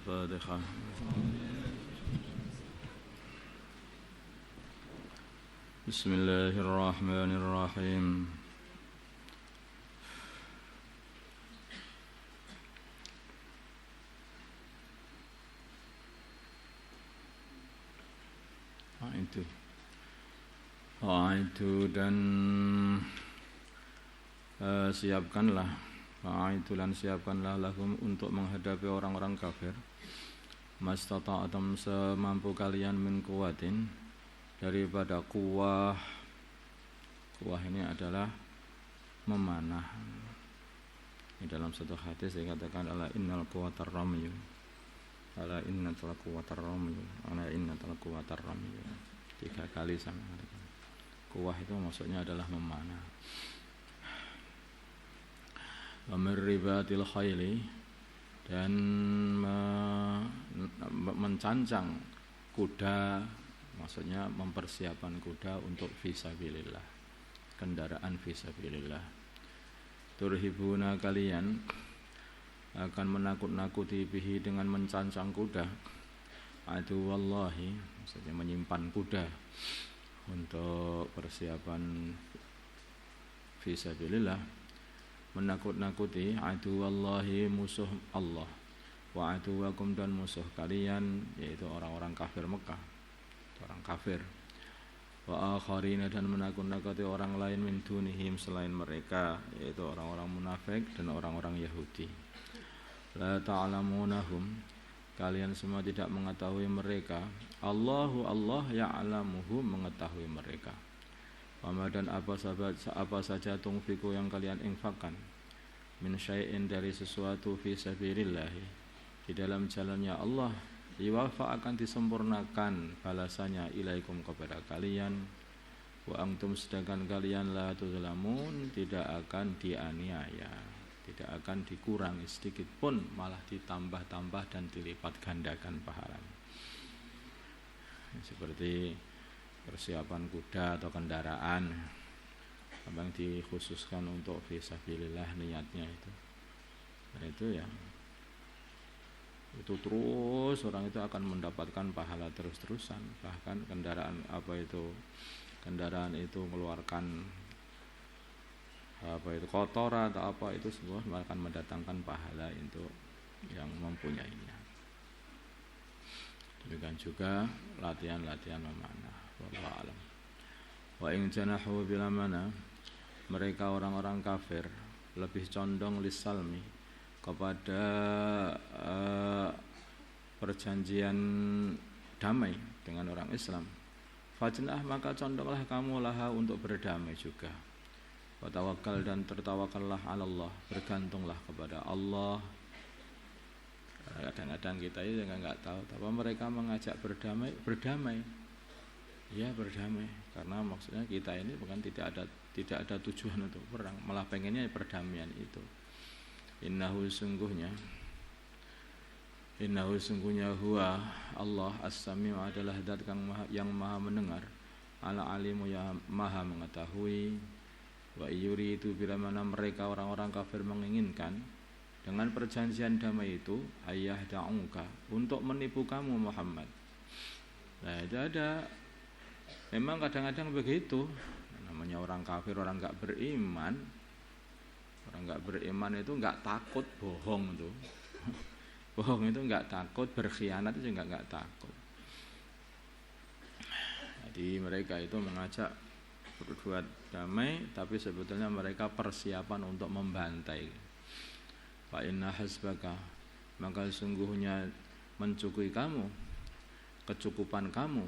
الفاتحة. بسم الله الرحمن الرحيم. Itu dan siapkanlah lahum untuk menghadapi orang-orang kafir mastata'atum semampu kalian min kuwatin daripada kuwah ini adalah memanah. Di dalam satu hadis dikatakan ala innal quwatar ramyu ala innatal quwatar ramyu 3 kali sama. Kuwah itu maksudnya adalah memanah. Ribatil khayli dan mencancang kuda, maksudnya mempersiapkan kuda untuk fisabilillah, kendaraan fisabilillah. Turhibuna kalian akan menakut-nakuti bihi dengan mencancang kuda. Adu wallahi, maksudnya menyimpan kuda untuk persiapan fisabilillah. Menakut-nakuti adu wallahi, musuh Allah, wa aduwakum dan musuh kalian, yaitu orang-orang kafir Mekah, orang kafir. Wa akharina dan menakut-nakuti orang lain min dunihim selain mereka, yaitu orang-orang munafik dan orang-orang Yahudi. La ta'lamunahum, kalian semua tidak mengetahui mereka. Allahu Allah ya'lamuhum, mengetahui mereka. Wama dan apa saja tungfiku yang kalian infakkan min syai'in dari sesuatu fi sabilillah, di dalam jalannya Allah, yuwafa akan disempurnakan balasannya ilaikum kepada kalian, wa antum sedangkan kalian la tuzlamun, tidak akan dianiaya, tidak akan dikurangi sedikit pun, malah ditambah-tambah dan dilipat gandakan pahalanya. Seperti persiapan kuda atau kendaraan yang dikhususkan untuk fisabilillah niatnya itu. Dan itu ya, itu terus orang itu akan mendapatkan pahala terus-terusan. Bahkan kendaraan itu mengeluarkan kotoran atau apa, itu semua akan mendatangkan pahala untuk yang mempunyainya. Demikian juga latihan-latihan memanah. Wallahu a'lam. Wa in janahu bila mana, mereka orang-orang kafir lebih condong lisalmi, kepada perjanjian damai dengan orang Islam. Fajnah, maka condonglah kamu laha untuk berdamai juga. Wa tawakkal, dan tertawakallah 'ala Allah, bergantunglah kepada Allah. Kadang-kadang kita itu enggak tahu, tapi mereka mengajak berdamai. Ya, berdamai, karena maksudnya kita ini bukan tidak ada tujuan untuk perang, malah pengennya perdamaian itu. Innahu sungguhnya huwa Allah as-sami'u, adalah zat yang maha mendengar, ala alimu, yang maha mengetahui. Wa yuri, itu bila mana mereka orang-orang kafir menginginkan dengan perjanjian damai itu, ayah da'uka, untuk menipu kamu Muhammad. Nah, itu ada. Memang kadang-kadang begitu. Namanya orang kafir, orang enggak beriman. Orang enggak beriman itu enggak takut bohong itu. Bohong itu enggak takut, berkhianat itu juga enggak takut. Jadi mereka itu mengajak berbuat damai, tapi sebetulnya mereka persiapan untuk membantai. Fa inna hasbaka, maka sungguhnya mencukupi kamu, kecukupan kamu,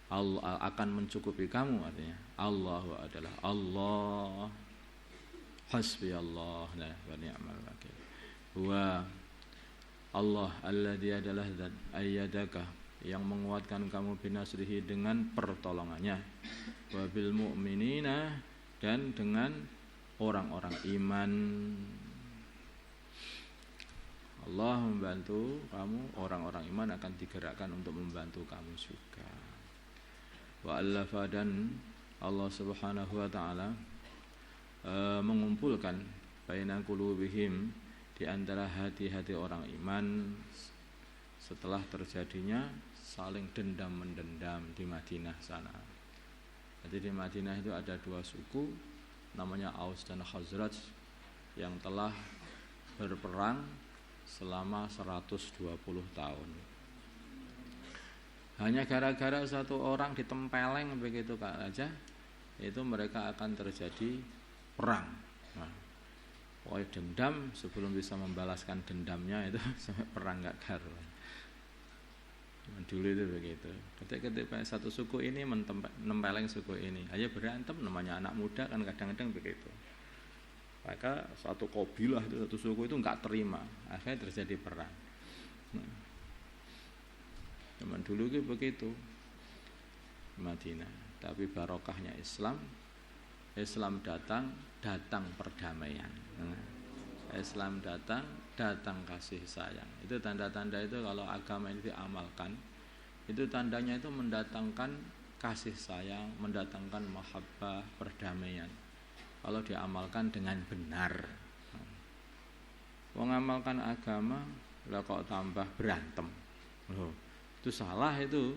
Allah akan mencukupi kamu, artinya Allah adalah Allah, hasbi Allah wa ni'mal wakil. Wa Allah alladzi, adalah zat ayyadaka, yang menguatkan kamu binasrihi, dengan pertolongannya, wa bil mu'minina, dan dengan orang-orang iman. Allah membantu kamu, orang-orang iman akan digerakkan untuk membantu kamu juga. Wa allafa, dan Allah Subhanahu wa taala mengumpulkan baina qulubihim, di antara hati-hati orang iman, setelah terjadinya saling dendam-mendendam di Madinah sana. Jadi di Madinah itu ada dua suku, namanya Aus dan Khazraj, yang telah berperang selama 120 tahun. Hanya gara-gara satu orang ditempeleng begitu aja, itu mereka akan terjadi perang. Nah, pokoknya dendam sebelum bisa membalaskan dendamnya itu sampai perang gak karuan. Dulu itu begitu. Ketika satu suku ini menempeleng suku ini, aja berantem, namanya anak muda kan kadang-kadang begitu. Maka satu kabilah itu, satu suku itu nggak terima, akhirnya terjadi perang. Nah, zaman dulu itu begitu Madinah. Tapi barokahnya Islam datang perdamaian. Islam datang kasih sayang. Itu tanda-tanda itu kalau agama ini diamalkan, itu tandanya itu mendatangkan kasih sayang, mendatangkan mahabbah, perdamaian. Kalau diamalkan dengan benar. Mengamalkan agama lah kok tambah berantem. Loh, itu salah itu.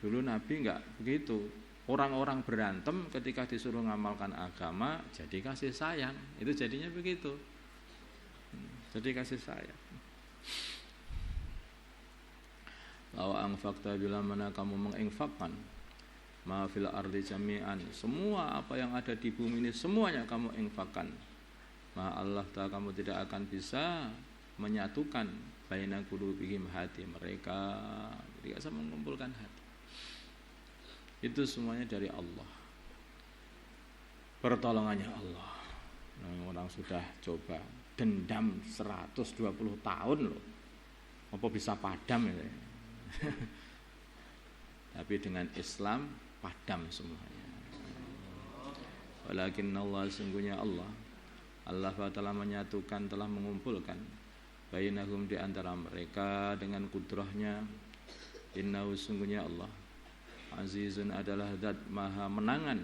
Dulu Nabi enggak begitu. Orang-orang berantem ketika disuruh mengamalkan agama jadi kasih sayang. Itu jadinya begitu. Jadi kasih sayang. Law anfaqta bila mana kamu menginfakkan ma fil ardi jami'an, semua apa yang ada di bumi ini semuanya kamu infakkan, ma Allah ta'ala kamu tidak akan bisa menyatukan baina qulubihim, hati mereka tidak bisa mengumpulkan hati. Itu semuanya dari Allah, pertolongannya Allah. Nah, orang sudah coba dendam 120 tahun loh, apa bisa padam ya? Tapi dengan Islam padam semuanya. Walakin Allah, sungguhnya Allah telah menyatukan, telah mengumpulkan bainahum, di antara mereka dengan kudrahnya. Innahu, sungguhnya Allah azizun, adalah zat maha menangan,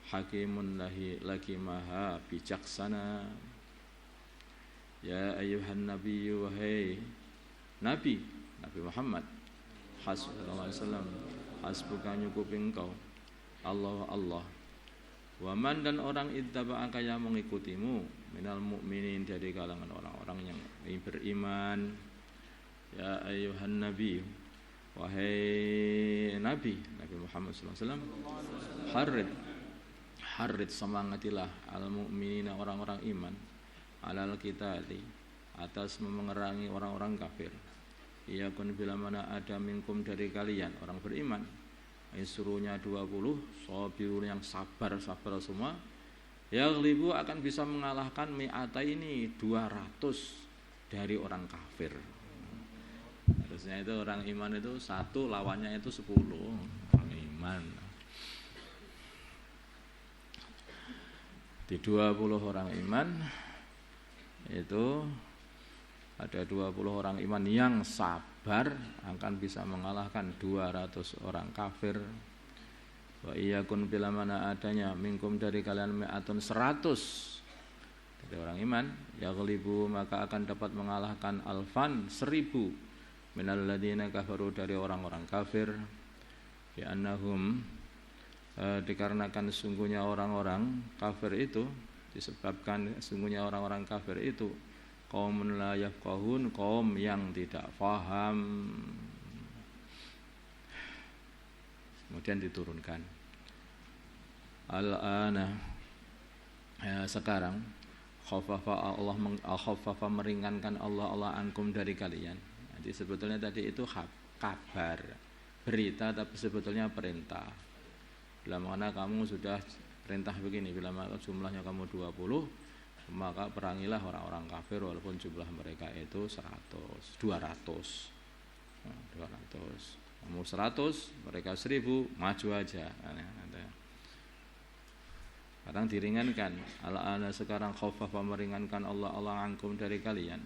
hakimun lagi maha bijaksana. Ya ayyuhan nabiyyu, wahai Nabi Muhammad sallallahu alaihi wasallam, hasbuka, nyukupi engkau Allah waman, dan orang ittaba'aka yang mengikutimu, minal mu'minin, dari kalangan orang-orang yang beriman. Ya ayyuhan nabi, wahai Nabi Muhammad sallallahu alaihi wasallam, harrid semangatilah al-mu'minina, orang-orang iman, alal qitali, atas memerangi orang-orang kafir. Ia kun bila mana ada minkum, dari kalian orang beriman, suruhnya 20 sabirun, yang sabar semua, yaghlibu, akan bisa mengalahkan mi'ata ini 200 dari orang kafir. Harusnya itu orang iman itu satu, lawannya itu 10 orang iman. Di 20 orang iman itu ada 20 orang iman yang sabar, akan bisa mengalahkan 200 orang kafir. Wa iyakun bila mana adanya minkum, dari kalian mi'atun 100 dari orang iman, yaghlibu, maka akan dapat mengalahkan alfan 1000 minal ladina kafaru, dari orang-orang kafir. Bi annahum, dikarenakan sungguhnya orang-orang kafir itu, disebabkan sungguhnya orang-orang kafir itu qaumun la yafqahun, kaum yang tidak faham. Kemudian diturunkan al-ana, sekarang khaffafa Allah, khaffafa, meringankan Allah ankum, dari kalian. Jadi sebetulnya tadi itu kabar, berita, tapi sebetulnya perintah. Bila mana kamu sudah perintah begini, bila mana jumlahnya kamu 20, maka perangilah orang-orang kafir walaupun jumlah mereka itu 200. Kamu 100, mereka 1000, maju aja. Kadang diringankan. Al-ana, sekarang khaffafa, meringankan Allah ankum, dari kalian.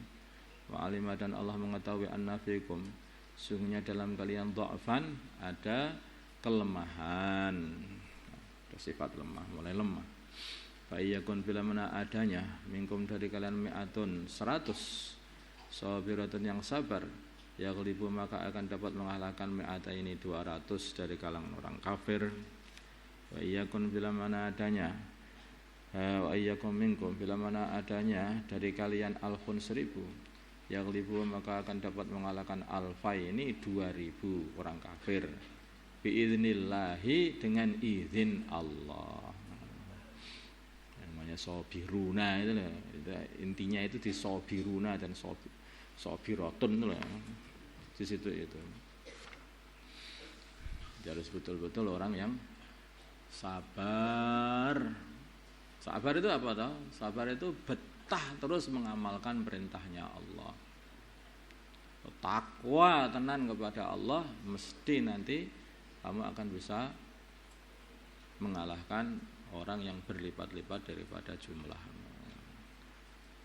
Wa alima, dan Allah mengetahui anna fikum, sungguhnya dalam kalian dha'fan, ada kelemahan. Ada sifat lemah, mulai lemah. Fa iyakun bila mana adanya minkum, dari kalian mi'atun 100 sabiratun yang sabar, yaghlibu maka akan dapat mengalahkan mi'ataini 200 dari kalangan orang kafir. Wa iyyakum bila mana adanya wa iyyakum minkum bila mana adanya dari kalian alfun 1000, yaghlibu maka akan dapat mengalahkan alfaini 2000 orang kafir. Biiznillahi dengan izin Allah. Namanya sobiruna itu loh. Intinya itu di sobiruna dan sobiratun itu loh. Di situ itu. Harus betul-betul orang yang sabar. Sabar itu apa toh? Sabar itu betah terus mengamalkan perintahnya Allah. Takwa tenan kepada Allah, mesti nanti kamu akan bisa mengalahkan orang yang berlipat-lipat daripada jumlahmu.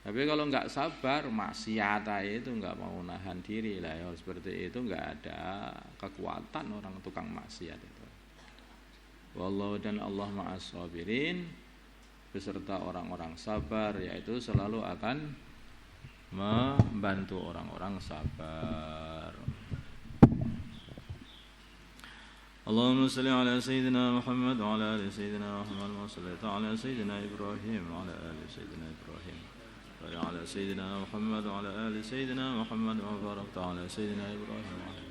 Tapi kalau nggak sabar, maksiat itu nggak mau nahan diri lah ya, seperti itu nggak ada kekuatan orang tukang maksiat itu. Wallahu dan Allah ma'as sabirin, beserta orang-orang sabar, yaitu selalu akan membantu orang-orang sabar. Allahumma salli ala sayyidina Muhammad wa ala ali sayyidina Muhammad wa sallallahu ala sayyidina Ibrahim wa ala ali sayyidina Ibrahim wa ala sayyidina Muhammad wa ala ali sayyidina Muhammad wa barakta ala sayyidina Ibrahim wa ala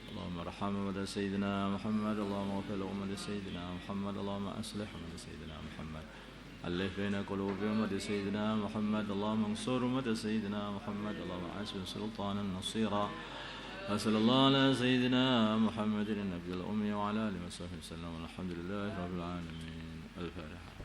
Allahumma arham ummata sayyidina Muhammad, Allahumma ighfir li ummati sayyidina Muhammad, Allahumma aslih ummata sayyidina Muhammad, alif baina qulubi ummati sayyidina Muhammad, Allahumma ansur ummata sayyidina Muhammad, Allahumma asbir sultanan nasira. وصلى الله على سيدنا محمد النبي الأمي وعلى آله وصحبه وسلم والحمد لله رب العالمين. الفاتحة.